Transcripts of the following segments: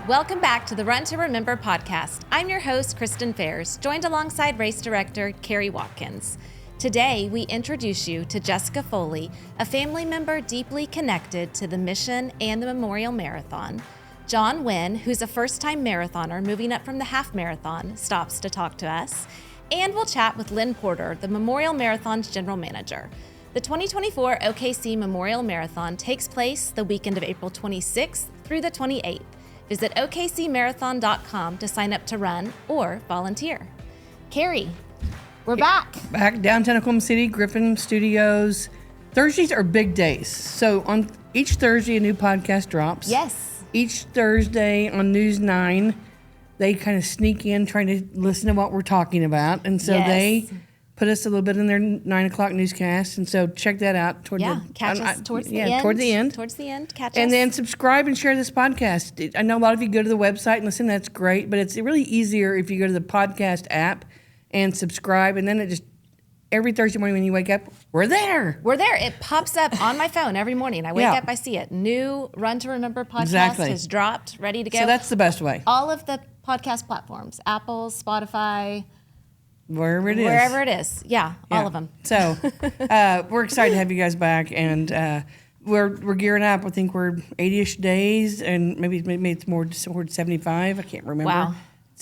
Welcome back to the Run to Remember podcast. I'm your host, Kristen Fairs, joined alongside race director Carrie Watkins. Today, we introduce you to Jessica Foley, a family member deeply connected to the mission and the Memorial Marathon. John Nguyen, who's a first-time marathoner moving up from the half marathon, stops to talk to us. And we'll chat with Lynne Porter, the Memorial Marathon's general manager. The 2024 OKC Memorial Marathon takes place the weekend of April 26th through the 28th. Visit okcmarathon.com to sign up to run or volunteer. Carrie, we're back. Back downtown Oklahoma City, Griffin Studios. Thursdays are big days. So on each Thursday, a new podcast drops. Yes. Each Thursday on News 9, they kind of sneak in trying to listen to what we're talking about. And so they put us a little bit in their 9 o'clock newscast. And so check that out. Catch us towards the end. Toward the end. Towards the end, catch us. And then subscribe and share this podcast. I know a lot of you go to the website and listen. That's great. But it's really easier if you go to the podcast app and subscribe. And then it just, every Thursday morning when you wake up, we're there. We're there. It pops up on my phone every morning. I wake up, I see it. New Run to Remember podcast has dropped, ready to go. So that's the best way. All of the podcast platforms, Apple, Spotify, wherever it is. Wherever it is. Yeah, all of them. So we're excited to have you guys back. And we're gearing up. I think we're 80-ish days, and maybe it's more towards 75. I can't remember. Wow.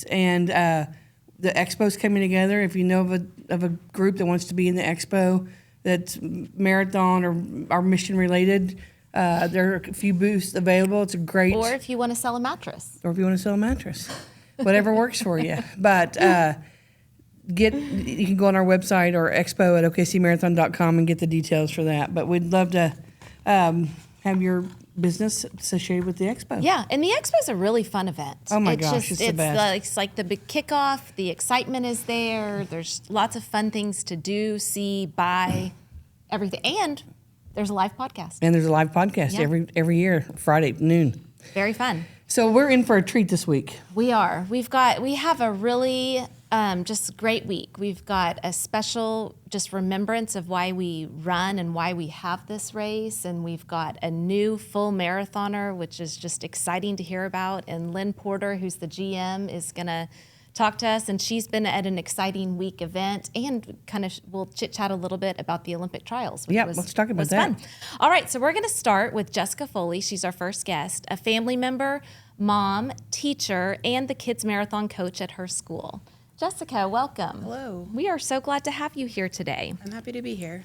And the expo's coming together. If you know of a group that wants to be in the expo that's marathon or mission related, there are a few booths available. It's a great. Or if you want to sell a mattress. Whatever works for you. But you can go on our website or expo at okcmarathon.com and get the details for that. But we'd love to have your business associated with the expo. Yeah, and the expo is a really fun event. Oh my gosh, it's the best. It's like the big kickoff. The excitement is there. There's lots of fun things to do, see, buy, everything. And there's a live podcast. Every year, Friday noon. Very fun. So we're in for a treat this week. We are. We have a really just great week. We've got a special just remembrance of why we run and why we have this race. And we've got a new full marathoner, which is just exciting to hear about. And Lynne Porter, who's the GM, is going to talk to us. And she's been at an exciting week event. And kind of we'll chit-chat a little bit about the Olympic trials. Let's talk about that. Fun. All right, so we're going to start with Jessica Foley. She's our first guest, a family member, mom, teacher, and the kids marathon coach at her school. Jessica, welcome. Hello. We are so glad to have you here today. I'm happy to be here.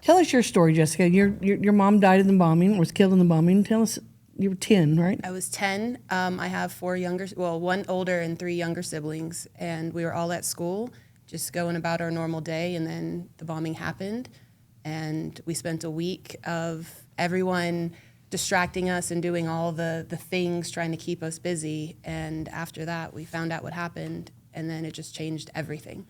Tell us your story, Jessica. Your mom died in the bombing, was killed in the bombing. Tell us, you were 10, right? I was 10. I have one older and 3 younger siblings, and we were all at school, just going about our normal day, and then the bombing happened, and we spent a week of everyone distracting us and doing all the things, trying to keep us busy, and after that, we found out what happened, and then it just changed everything.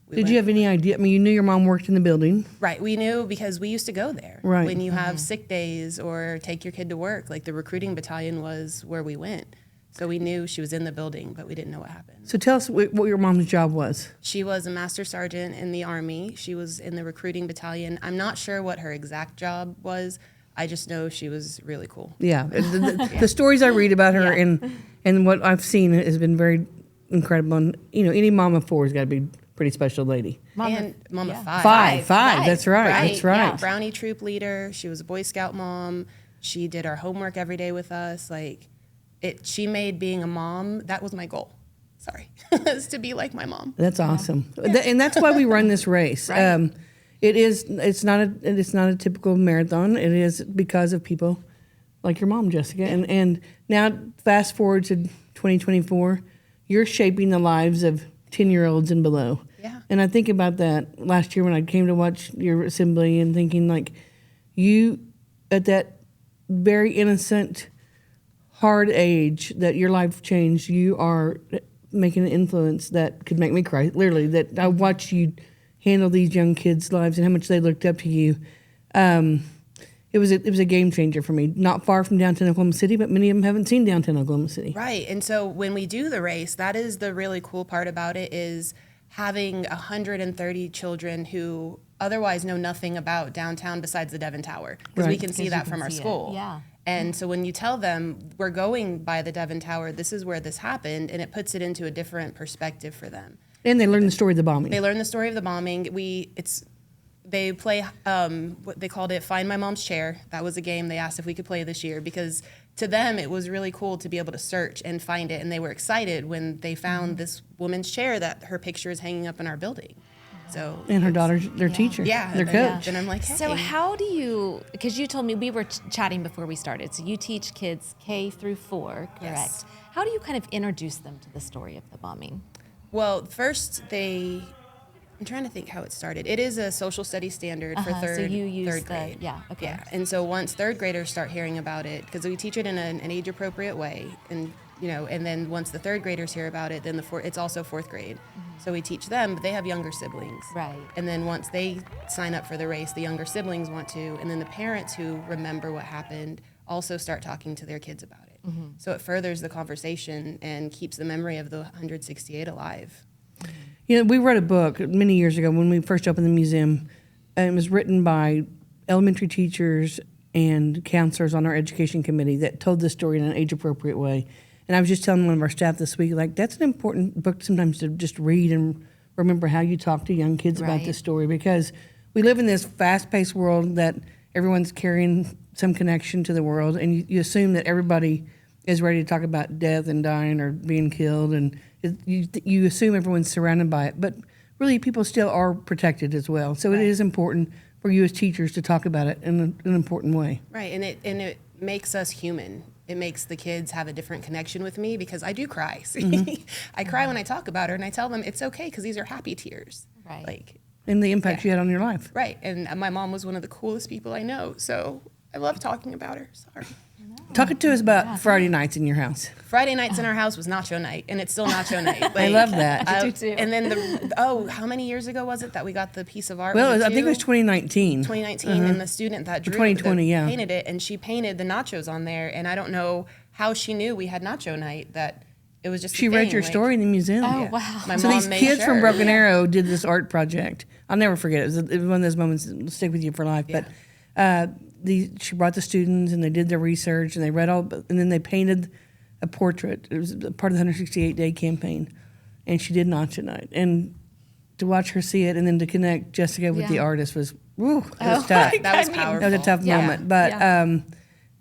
Did you have any idea? I mean, you knew your mom worked in the building. Right. We knew because we used to go there. Right. When you have sick days or take your kid to work, like the recruiting battalion was where we went. So we knew she was in the building, but we didn't know what happened. So tell us what your mom's job was. She was a master sergeant in the Army. She was in the recruiting battalion. I'm not sure what her exact job was. I just know she was really cool. Yeah. The stories I read about her and what I've seen has been very incredible. And, any mom of 4 has got to be a pretty special lady. Mom of 5. Five. That's right. That's right. Yeah. Brownie troop leader. She was a Boy Scout mom. She did our homework every day with us. She made being a mom, that was my goal. Sorry. is to be like my mom. That's awesome. Yeah. And that's why we run this race. Right. It's not a typical marathon. It is because of people like your mom, Jessica. Yeah. And now fast forward to 2024, you're shaping the lives of 10-year-olds and below. Yeah. And I think about that last year when I came to watch your assembly and thinking you at that very innocent, hard age that your life changed, you are making an influence that could make me cry. Literally, that I watched you handle these young kids' lives and how much they looked up to you. It was a game changer for me. Not far from downtown Oklahoma City, but many of them haven't seen downtown Oklahoma City. Right, and so when we do the race, that is the really cool part about it is having 130 children who otherwise know nothing about downtown besides the Devon Tower, because we can see that from our school. Yeah. And so when you tell them we're going by the Devon Tower, this is where this happened, and it puts it into a different perspective for them. And they learn the story of the bombing. They learn the story of the bombing. They play what they called it, Find My Mom's Chair. That was a game they asked if we could play this year, because to them it was really cool to be able to search and find it, and they were excited when they found this woman's chair that her picture is hanging up in our building. So and her daughter's their teacher, their coach. And I'm like, hey. So how do you, because you told me, we were chatting before we started, so you teach kids K through 4, correct? Yes. How do you kind of introduce them to the story of the bombing? Well, first I'm trying to think how it started. It is a social studies standard for third grade. Yeah, okay. Yeah, and so once third graders start hearing about it, because we teach it in an age-appropriate way, and and then once the third graders hear about it, then it's also fourth grade. So we teach them, but they have younger siblings. Right. And then once they sign up for the race, the younger siblings want to, and then the parents who remember what happened also start talking to their kids about it. So it furthers the conversation and keeps the memory of the 168 alive. We wrote a book many years ago when we first opened the museum, and it was written by elementary teachers and counselors on our education committee that told this story in an age-appropriate way. And I was just telling one of our staff this week, like, that's an important book sometimes to just read and remember how you talk to young kids about this story, because we live in this fast-paced world that everyone's carrying some connection to the world, and you assume that everybody is ready to talk about death and dying or being killed, and you assume everyone's surrounded by it. But really, people still are protected as well. So it is important for you as teachers to talk about it in an important way. Right, and it makes us human. It makes the kids have a different connection with me, because I do cry. I cry when I talk about her, and I tell them it's okay because these are happy tears. Right. And the impact she had on your life. Right, and my mom was one of the coolest people I know, so I love talking about her. Sorry. Talk to us about Friday nights in your house. Friday nights in our house was nacho night, and it's still nacho night. Like, I love that. I do too. And then how many years ago was it that we got the piece of art? Well, I think it was 2019. 2019, and the student that drew 2020, painted it, and she painted the nachos on there, and I don't know how she knew we had nacho night, that it was just She read your story in the museum. Oh, wow. My So mom these made kids sure. from Broken Arrow did this art project. I'll never forget it. It was one of those moments that will stick with you for life. Yeah. But she brought the students, and they did their research, and they read all, and then they painted a portrait. It was part of the 168-day campaign, and she did Nacho Night. And to watch her see it, and then to connect Jessica with the artist was, woo, that was tough. That was powerful. That was a tough moment. But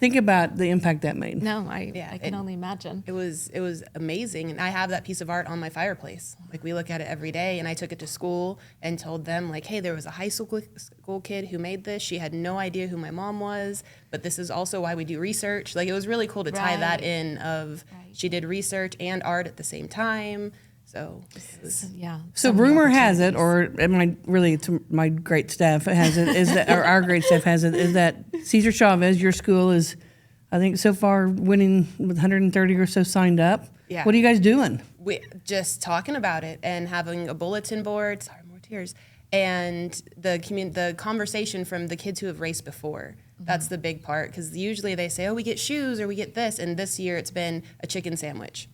think about the impact that made. No, I can only imagine. It was amazing, and I have that piece of art on my fireplace. Like, we look at it every day, and I took it to school and told them, like, hey, there was a high school kid who made this. She had no idea who my mom was, but this is also why we do research. Like, it was really cool to tie that in of she did research and art at the same time. So So rumor has it, or my great staff has it, is that, or our great staff has it, is that Cesar Chavez, your school, is, I think, so far winning with 130 or so signed up. Yeah. What are you guys doing? We just talking about it and having a bulletin board. Sorry, more tears. And the conversation from the kids who have raced before. That's the big part, because usually they say, oh, we get shoes or we get this, and this year it's been a chicken sandwich.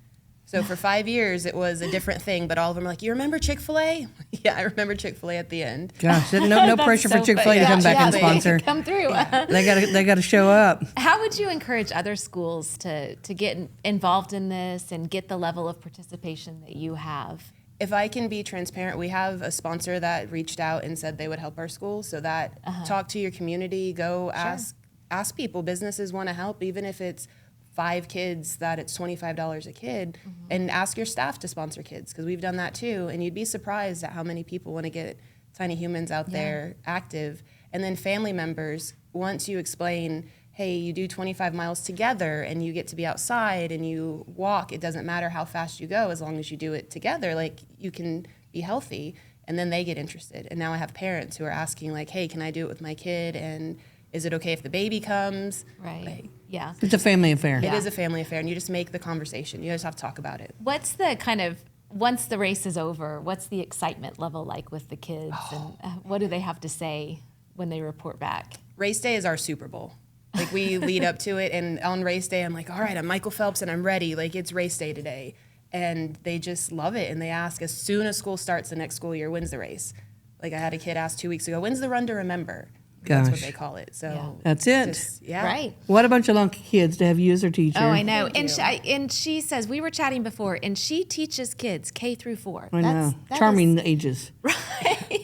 So for 5 years, it was a different thing, but all of them are like, you remember Chick-fil-A? Yeah, I remember Chick-fil-A at the end. Gosh, no pressure for Chick-fil-A to come back and sponsor. Come through. They got to show up. How would you encourage other schools to get involved in this and get the level of participation that you have? If I can be transparent, we have a sponsor that reached out and said they would help our school. So that talk to your community, go ask people. Businesses want to help, even if it's 5 kids, that it's $25 a kid, and ask your staff to sponsor kids, because we've done that too. And you'd be surprised at how many people want to get Tiny Humans out there active. And then family members, once you explain, hey, you do 25 miles together and you get to be outside and you walk, it doesn't matter how fast you go as long as you do it together, like, you can be healthy. And then they get interested. And now I have parents who are asking, like, hey, can I do it with my kid? And is it okay if the baby comes? Right. Like, yeah. It's a family affair. It is a family affair, and you just make the conversation. You just have to talk about it. What's the kind of, once the race is over, what's the excitement level like with the kids? And what do they have to say when they report back? Race day is our Super Bowl. Like, we lead up to it, and on race day, I'm like, all right, I'm Michael Phelps, and I'm ready. Like, it's race day today. And they just love it, and they ask, as soon as school starts the next school year, when's the race? Like I had a kid ask 2 weeks ago, when's the run to remember? That's what Gosh. they call it. So That's it. just, yeah. Right. What a bunch of lucky kids to have you as their teacher. Oh, I know. Thank And she says, we were chatting before, and she teaches kids K through 4. I know. That Charming is- ages. right.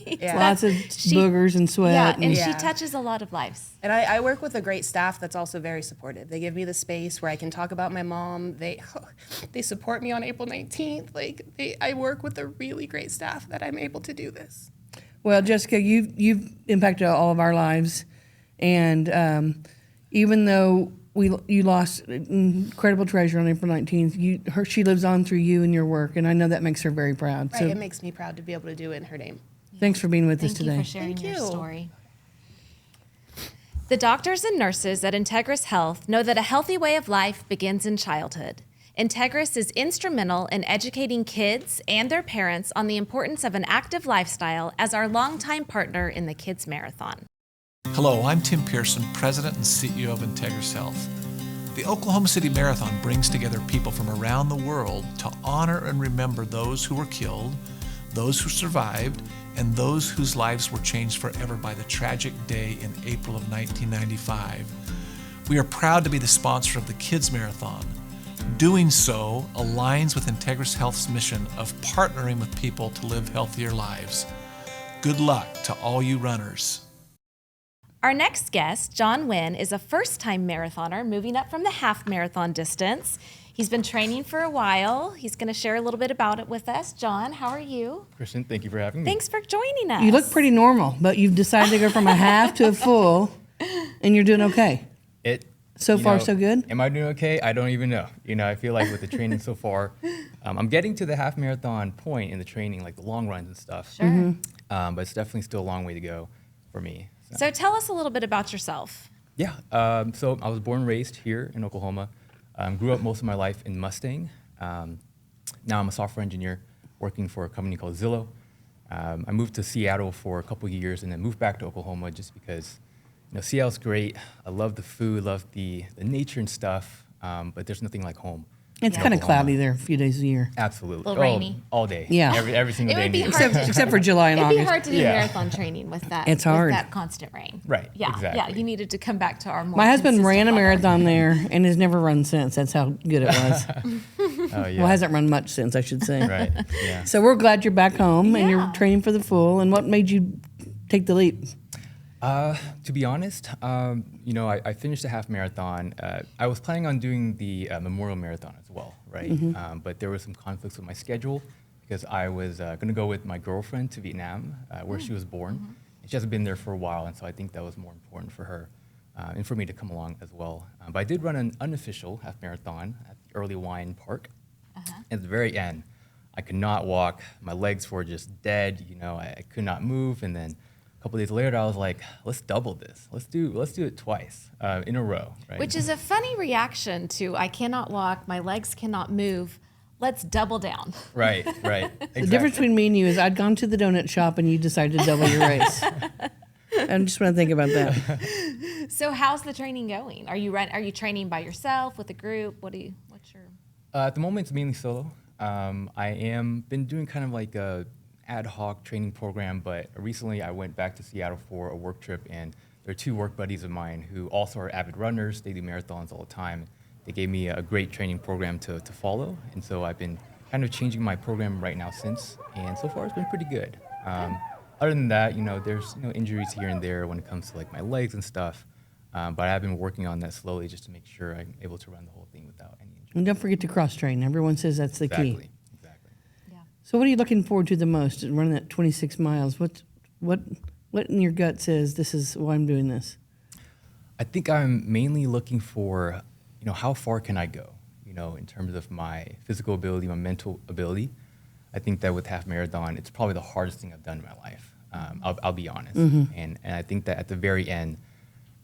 Yeah. Lots of boogers and sweat. Yeah, and she Yeah. touches a lot of lives. And I work with a great staff that's also very supportive. They give me the space where I can talk about my mom. They support me on April 19th. I work with a really great staff that I'm able to do this. Well, Jessica, you've impacted all of our lives, and even though you lost an incredible treasure on April 19th, she lives on through you and your work, and I know that makes her very proud. Right, So it makes me proud to be able to do it in her name. thanks for being with us Thank you today. for sharing Thank your you. story. The doctors and nurses at Integris Health know that a healthy way of life begins in childhood. Integris is instrumental in educating kids and their parents on the importance of an active lifestyle as our longtime partner in the Kids Marathon. Hello, I'm Tim Pearson, President and CEO of Integris Health. The Oklahoma City Marathon brings together people from around the world to honor and remember those who were killed, those who survived, and those whose lives were changed forever by the tragic day in April of 1995. We are proud to be the sponsor of the Kids Marathon. Doing so aligns with Integris Health's mission of partnering with people to live healthier lives. Good luck to all you runners. Our next guest, John Nguyen, is a first-time marathoner moving up from the half marathon distance. He's been training for a while. He's going to share a little bit about it with us. John, how are you? Kristen, thank you for having me. Thanks for joining us. You look pretty normal, but you've decided to go from a half to a full, and you're doing okay. So far, so good? Am I doing okay? I don't even know. I feel like with the training so far, I'm getting to the half marathon point in the training, like the long runs and stuff. Sure. But it's definitely still a long way to go for me. So tell us a little bit about yourself. Yeah. So I was born and raised here in Oklahoma. Grew up most of my life in Mustang. Now I'm a software engineer working for a company called Zillow. I moved to Seattle for a couple of years and then moved back to Oklahoma just because Seattle's great. I love the food, love the nature and stuff, but there's nothing like home. It's kind of cloudy there a few days a year. Absolutely. A little rainy. All day. Yeah. Every single It day. would be near. hard. Except for July and It'd be August. hard to do Yeah. marathon training with that. It's hard. With that constant rain. Right, Yeah. Yeah. exactly. You needed to come back to our more. My husband consistent ran a weather. marathon there and has never run since. That's how good it was. Oh, yeah. Well, hasn't run much since, I should say. Right. Yeah. So we're glad you're back home and you're Yeah. training for the full. And what made you take the leap? To be honest, I finished the half marathon. I was planning on doing the memorial marathon as well, right? But there were some conflicts with my schedule because I was going to go with my girlfriend to Vietnam, where she was born. And she hasn't been there for a while, and so I think that was more important for her and for me to come along as well. But I did run an unofficial half marathon at the Early Wine Park. At the very end, I could not walk. My legs were just dead. I could not move, and then a couple days later, I was like, let's double this. Let's do it twice in a row, right? Which is a funny reaction to I cannot walk, my legs cannot move. Let's double down. right. Exactly. The difference between me and you is I'd gone to the donut shop and you decided to double your race. I just want to think about that. So how's the training going? Are you training by yourself with a group? What's your At the moment, it's mainly solo. I am been doing kind of like a ad hoc training program, but recently I went back to Seattle for a work trip, and there are two work buddies of mine who also are avid runners. They do marathons all the time. They gave me a great training program to follow, and so I've been kind of changing my program right now since, and so far it's been pretty good. Other than that, there's injuries here and there when it comes to like my legs and stuff, but I've been working on that slowly just to make sure I'm able to run the whole thing without any injuries. And don't forget to cross train. Everyone says that's the key. Exactly. yeah. So what are you looking forward to the most in running that 26 miles? What in your gut says this is why I'm doing this? I think I'm mainly looking for, how far can I go, in terms of my physical ability, my mental ability. I think that with half marathon, it's probably the hardest thing I've done in my life. I'll be honest. And I think that at the very end,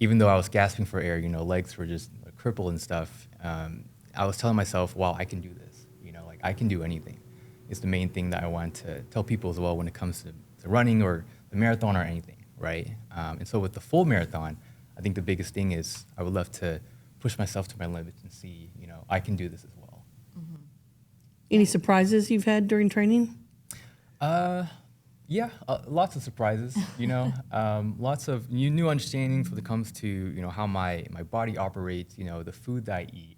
even though I was gasping for air, legs were just crippled and stuff, I was telling myself, wow, I can do this. I can do anything. It's the main thing that I want to tell people as well when it comes to running or the marathon or anything, right? And so with the full marathon, I think the biggest thing is I would love to push myself to my limits and see, I can do this as well. Any surprises you've had during training? Yeah, lots of surprises, lots of new understandings when it comes to, how my body operates, the food that I eat.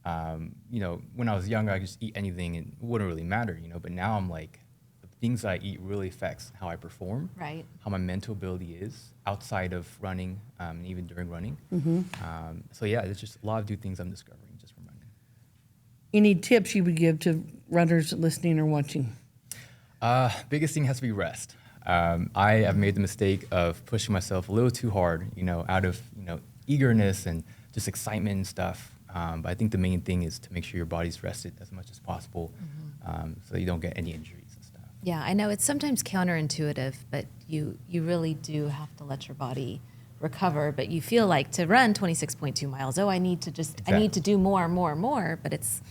When I was younger, I could just eat anything and it wouldn't really matter, but now I'm like, the things I eat really affects how I perform, Right. how my mental ability is outside of running, and even during running. So yeah, there's just a lot of new things I'm discovering just from running. Any tips you would give to runners listening or watching? Biggest thing has to be rest. I have made the mistake of pushing myself a little too hard, out of, eagerness and just excitement and stuff. But I think the main thing is to make sure your body's rested as much as possible, so you don't get any injuries and stuff. Yeah, I know it's sometimes counterintuitive, but you really do have to let your body recover. But you feel like to run 26.2 miles, I need to do more, but it's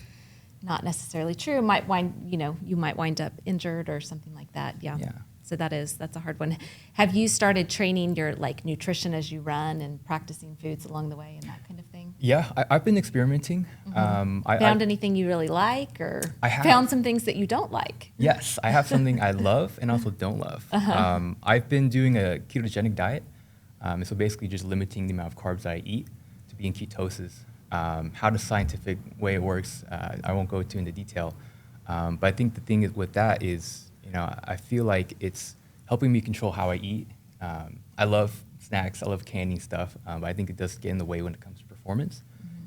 not necessarily true. You might wind up injured or something like that. Yeah. So that's a hard one. Have you started training your nutrition as you run and practicing foods along the way and that kind of thing? Yeah, I've been experimenting. Found anything you really like, or I have. found some things that you don't like? Yes, I have something I love and also don't love. I've been doing a ketogenic diet. So basically just limiting the amount of carbs I eat to be in ketosis. How the scientific way it works, I won't go into into detail. But I think the thing with that is, I feel like it's helping me control how I eat. I love snacks, I love candy stuff, but I think it does get in the way when it comes to performance.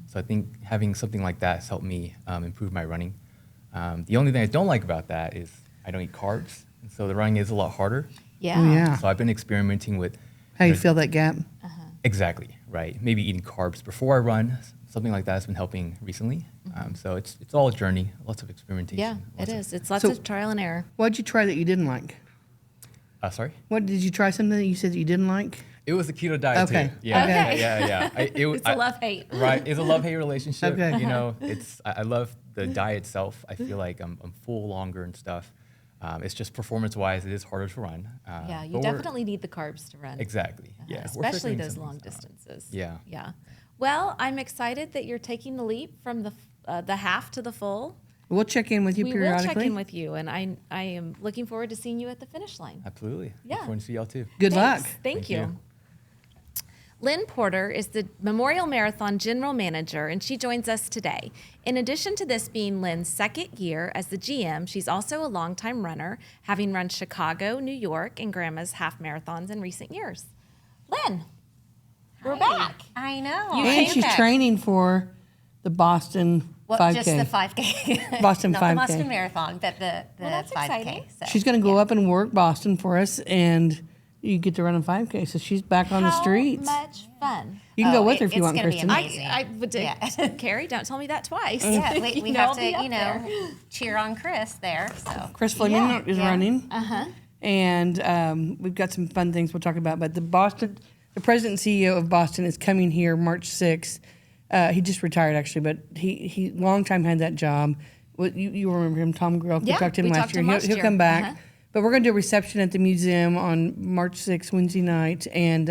So I think having something like that has helped me improve my running. The only thing I don't like about that is I don't eat carbs, and so the running is a lot harder. Yeah. Oh, yeah. So I've been experimenting with How you fill that gap? exactly right. Maybe eating carbs before I run, something like that has been helping recently. So it's all a journey, lots of experimentation. Yeah, it lots of- is. It's lots So- of trial and error. What did you try that you didn't like? Sorry. What did you try something that you said that you didn't like? It was a keto diet Okay. too. Yeah, Okay. yeah. It's a love-hate. Right, it's a love-hate relationship. Okay. I love the diet itself. I feel like I'm full longer and stuff. It's just performance-wise, it is harder to run. Yeah, you but we're- definitely need the carbs to run. Exactly. Yeah. we're Especially figuring those some long things out. distances. Yeah. Yeah. Well, I'm excited that you're taking the leap from the half to the full. We'll check in with you We will periodically. check in with you, and I am looking forward to seeing you at the finish line. Absolutely. Yeah. Look forward to see y'all too. Good Thanks. luck. Thank Thank you. you. Lynne Porter is the Memorial Marathon General Manager, and she joins us today. In addition to this being Lynne's second year as the GM, she's also a longtime runner, having run Chicago, New York, and Grandma's half marathons in recent years. Lynne, we're back. I know. You And came she's back. training for the Boston 5K. Just the 5K. Boston Not 5K. the Boston Marathon, but the that's 5K. exciting. So. She's going to go up and work Boston for us, and you get to run a 5K. So she's back on the streets. How much fun. You can go with her if it's you want, gonna be Kristen. amazing. I would do. Yeah. Carrie, don't tell me that twice. Yeah, we have I'll to, be up there. cheer on Chris there. So Chris Fleming Yeah, is yeah. running. And we've got some fun things we'll talk about. But the president and CEO of Boston is coming here March 6th. He just retired, actually, but he long time had that job. You remember him, Tom Grell. Yeah, we talked to him we last talked to year. him last He'll year. come back. Uh-huh. But we're going to do a reception at the museum on March 6th, Wednesday night. And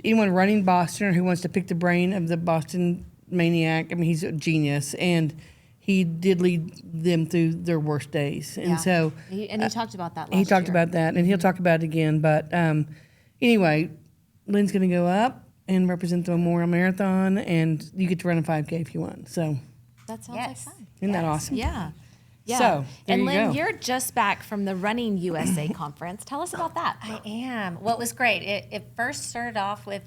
anyone running Boston or who wants to pick the brain of the Boston maniac, I mean, he's a genius. And he did lead them through their worst days. And Yeah. so He talked about that last he talked year. about that, and he'll talk about it again. But anyway, Lynne's going to go up and represent the Memorial Marathon, and you get to run a 5K if you want. So That sounds like yes. fun. isn't that awesome? Yeah. Yeah. So, there and you Lynne, go. you're just back from the Running USA conference. Tell us about that. I am. Well, it was great. It first started off with,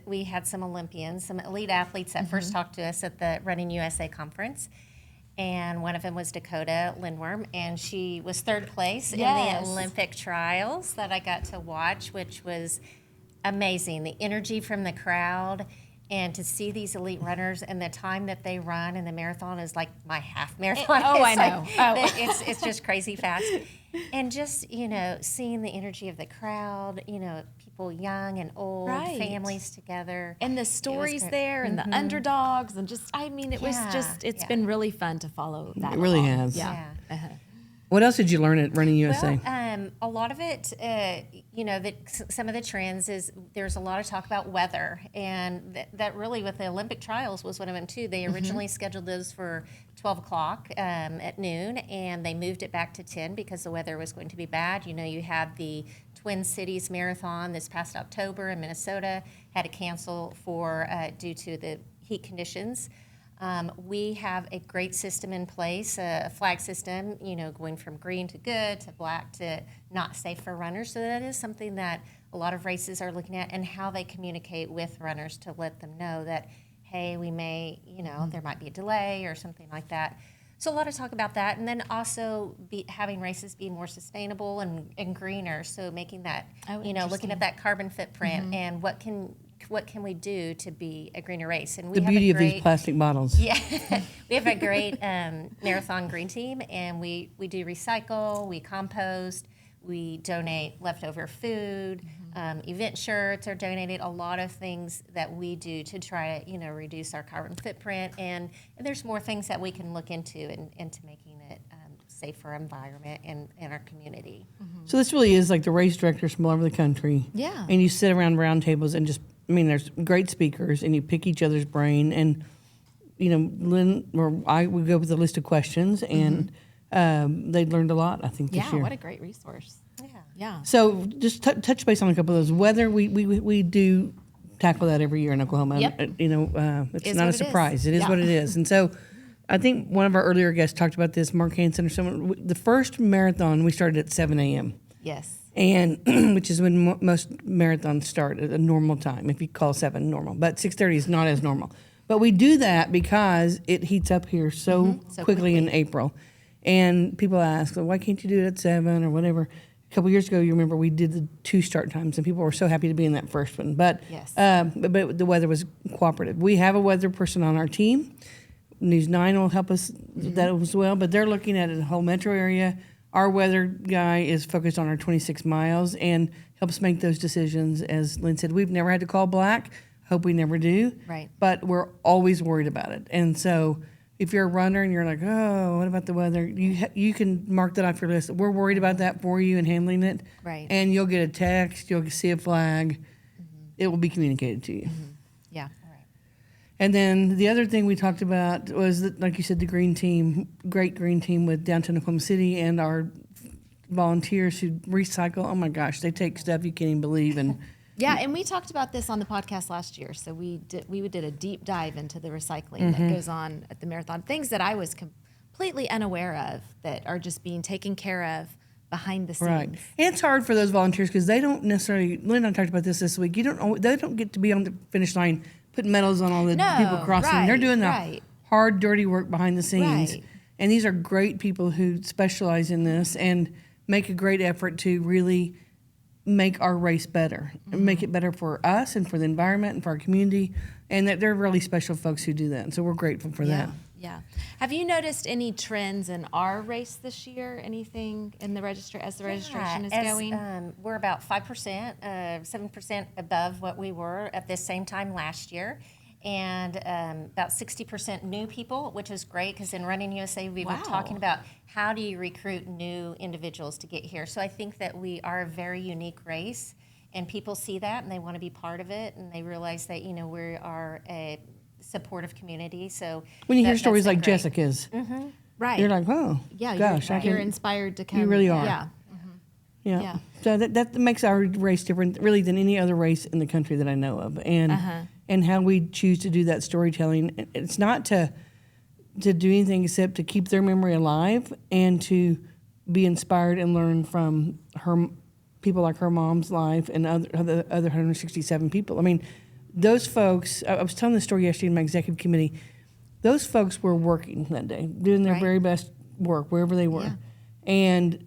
we had some Olympians, some elite athletes that first talked to us at the Running USA conference. And one of them was Dakota Lindworm, and she was third place Yes. in the Olympic trials that I got to watch, which was amazing. The energy from the crowd, and to see these elite runners and the time that they run in the marathon is like my half marathon. Oh, It's I know. like- It's just crazy fast. And just, seeing the energy of the crowd, people young and old, Right. families together. And the stories great. there and the underdogs and just, I mean, it was Yeah, just, it's yeah. been really fun to follow that. It really along. has. Yeah. Yeah. What else did you learn at Running USA? Well, A lot of it, some of the trends is there's a lot of talk about weather, and that really with the Olympic trials was one of them too. They originally scheduled those for 12 o'clock at noon, and they moved it back to 10 because the weather was going to be bad. You have the Twin Cities Marathon this past October in Minnesota had to cancel due to the heat conditions. We have a great system in place, a flag system, going from green to good to black to not safe for runners. So that is something that a lot of races are looking at, and how they communicate with runners to let them know that, hey, we may, there might be a delay or something like that. So a lot of talk about that, and then also having races be more sustainable and greener. So making that, looking at that carbon footprint and what can we do to be a greener race? And we The have beauty a of great, these plastic bottles. Yeah, we have a great marathon green team, and we do recycle, we compost, we donate leftover food, event shirts are donated. A lot of things that we do to try to reduce our carbon footprint, and there's more things that we can look into into making it safer environment in our community. So this really is like the race directors from all over the country. Yeah. And you sit around round tables and there's great speakers, and you pick each other's brain. And, Lynn or I would go with a list of questions, and they learned a lot, I think, this year. What a great resource. Yeah. So just touch base on a couple of those. Weather, we do tackle that every year in Oklahoma. Yep. It's Is not what a it is. surprise. It is Yeah. what it is. And so I think one of our earlier guests talked about this, Mark Hansen or someone. The first marathon, we started at 7 a.m. Yes. And which is when most marathons start at a normal time, if you call 7 normal. But 6:30 is not as normal. But we do that because it heats up here so quickly in April. And people ask, well, why can't you do it at 7 or whatever? A couple years ago, you remember we did the 2 start times, and people were so happy to be in that first one. But, Yes. but the weather was cooperative. We have a weather person on our team. News 9 will help us with that as well. But they're looking at the whole metro area. Our weather guy is focused on our 26 miles and helps make those decisions. As Lynn said, we've never had to call black. Hope we never do. Right. But we're always worried about it. And so if you're a runner and you're like, oh, what about the weather? You can mark that off your list. We're worried about that for you and handling it. Right. And you'll get a text. You'll see a flag. It will be communicated to you. Yeah. And then the other thing we talked about was, that, like you said, the green team, great green team with Downtown Oklahoma City, and our volunteers who recycle. Oh my gosh, they take stuff you can't even believe. And Yeah, and we talked about this on the podcast last year. So we did a deep dive into the recycling that goes on at the marathon. Things that I was completely unaware of that are just being taken care of behind the scenes. right, and it's hard for those volunteers because they don't necessarily. Lynn and I talked about this week. They don't get to be on the finish line, putting medals on all the people crossing. right, They're doing the right. hard, dirty work behind the scenes. Right. And these are great people who specialize in this and make a great effort to really make our race better, and make it better for us and for the environment and for our community. And that they're really special folks who do that. And so we're grateful for that. Yeah. Have you noticed any trends in our race this year? Anything in the registration is going? We're about 5%, 7% above what we were at this same time last year. And about 60% new people, which is great because in Running USA, we were talking about how do you recruit new individuals to get here. So I think that we are a very unique race, and people see that and they want to be part of it, and they realize that, we are a supportive community. So When you hear that's stories been like great. Jessica's, Right. you're like, oh, yeah, gosh, you're inspired to come. You really are. Yeah. Yeah. Yeah. So that makes our race different, really, than any other race in the country that I know of, and how we choose to do that storytelling. It's not to do anything except to keep their memory alive and to be inspired and learn from her people like her mom's life and other 167 people. I mean, those folks. I was telling the story yesterday in my executive committee. Those folks were working that day, doing their Right. very best work wherever they were, Yeah. and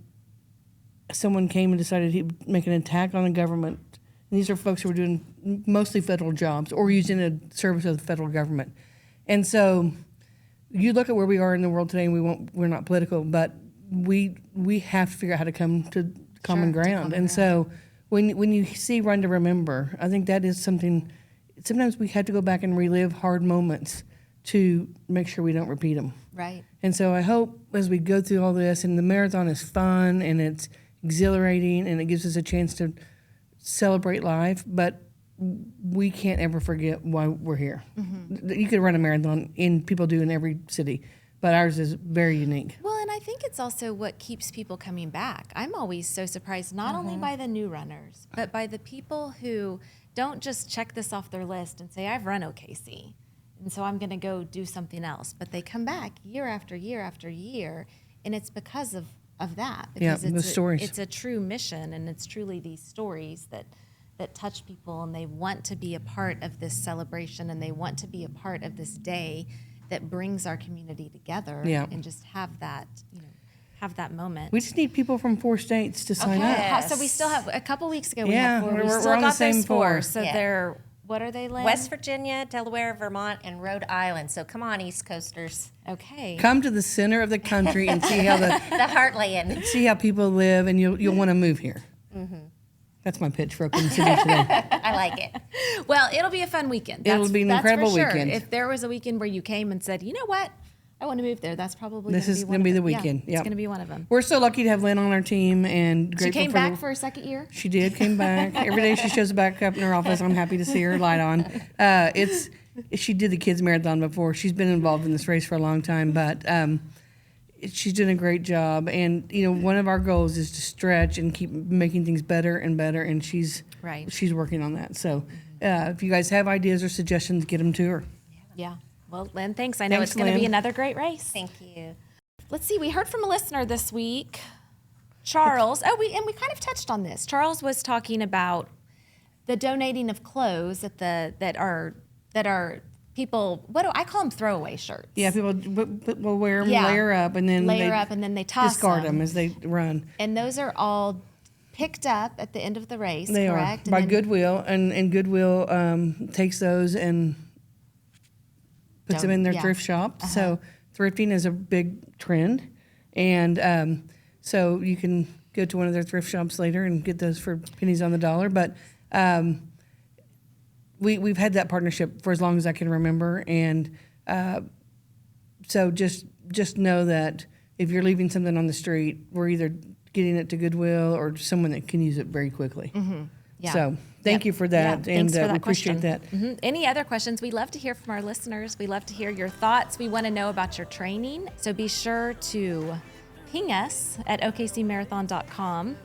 someone came and decided he'd make an attack on the government. And these are folks who were doing mostly federal jobs or using a service of the federal government. And so you look at where we are in the world today, and we're not political, but we have to figure out how to come to common ground. And so when you see Run to Remember, I think that is something. Sometimes we have to go back and relive hard moments to make sure we don't repeat them. Right. And so I hope as we go through all this, and the marathon is fun and it's exhilarating, and it gives us a chance to celebrate life. But we can't ever forget why we're here. You could run a marathon, and people do in every city, but ours is very unique. Well, and I think it's also what keeps people coming back. I'm always so surprised, not only by the new runners, but by the people who don't just check this off their list and say, I've run OKC, and so I'm going to go do something else. But they come back year after year after year, and it's because of that. Because the stories. It's a true mission, and it's truly these stories that touch people, and they want to be a part of this celebration, and they want to be a part of this day that brings our community together, and just have that, have that moment. We just need people from 4 states to sign up. So we still have, a couple weeks ago, we Yeah, had 4. We we're still on the got same those 4. 4. So they're, what are they, Lynn? West Virginia, Delaware, Vermont, and Rhode Island. So come on, East Coasters. Okay. Come to the center of the country and see how The heartland. people live, and you'll want to move here. That's my pitch for Oklahoma City today. I like it. Well, it'll be a fun weekend. It'll be an that's incredible for sure. weekend. If there was a weekend where you came and said, you know what, I want to move there, that's probably This is going to be the weekend. Yeah, it's going to be one of them. We're so lucky to have Lynne on our team, and She grateful came for back for a second year. She did, came back. Every day she shows back up in her office. I'm happy to see her light on. She did the kids marathon before. She's been involved in this race for a long time, but she's doing a great job. And one of our goals is to stretch and keep making things better and better. And she's working on that. So if you guys have ideas or suggestions, get them to her. Yeah. Well, Lynn, thanks. I know Thanks, it's going to be Lynn. another great race. Thank you. Let's see. We heard from a listener this week, Charles. We kind of touched on this. Charles was talking about the donating of clothes that are people. What do I call them? Throwaway shirts. Yeah, people will wear them, layer up, and then they toss discard them as they run. And those are all picked up at the end of the race. They correct? are by Goodwill, and Goodwill takes those and puts them in their thrift shop. So thrifting is a big trend, and so you can go to one of their thrift shops later and get those for pennies on the dollar. But we've had that partnership for as long as I can remember, and so just know that if you're leaving something on the street, we're either getting it to Goodwill or someone that can use it very quickly. Yeah. So thank you for that, and thanks for that we appreciate question. that. Any other questions? We love to hear from our listeners. We love to hear your thoughts. We want to know about your training. So be sure to ping us at okcmarathon.com.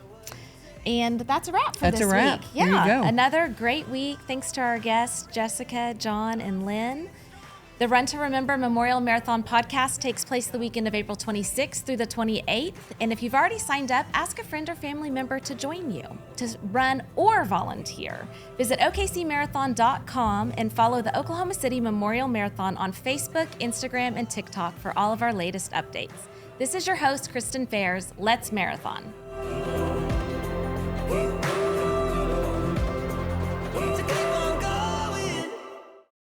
And that's a wrap for this week. There you go. Another great week. Thanks to our guests, Jessica, John, and Lynn. The Run to Remember Memorial Marathon podcast takes place the weekend of April 26th through the 28th. And if you've already signed up, ask a friend or family member to join you, to run or volunteer. Visit okcmarathon.com and follow the Oklahoma City Memorial Marathon on Facebook, Instagram, and TikTok for all of our latest updates. This is your host, Kristen Fairs. Let's marathon.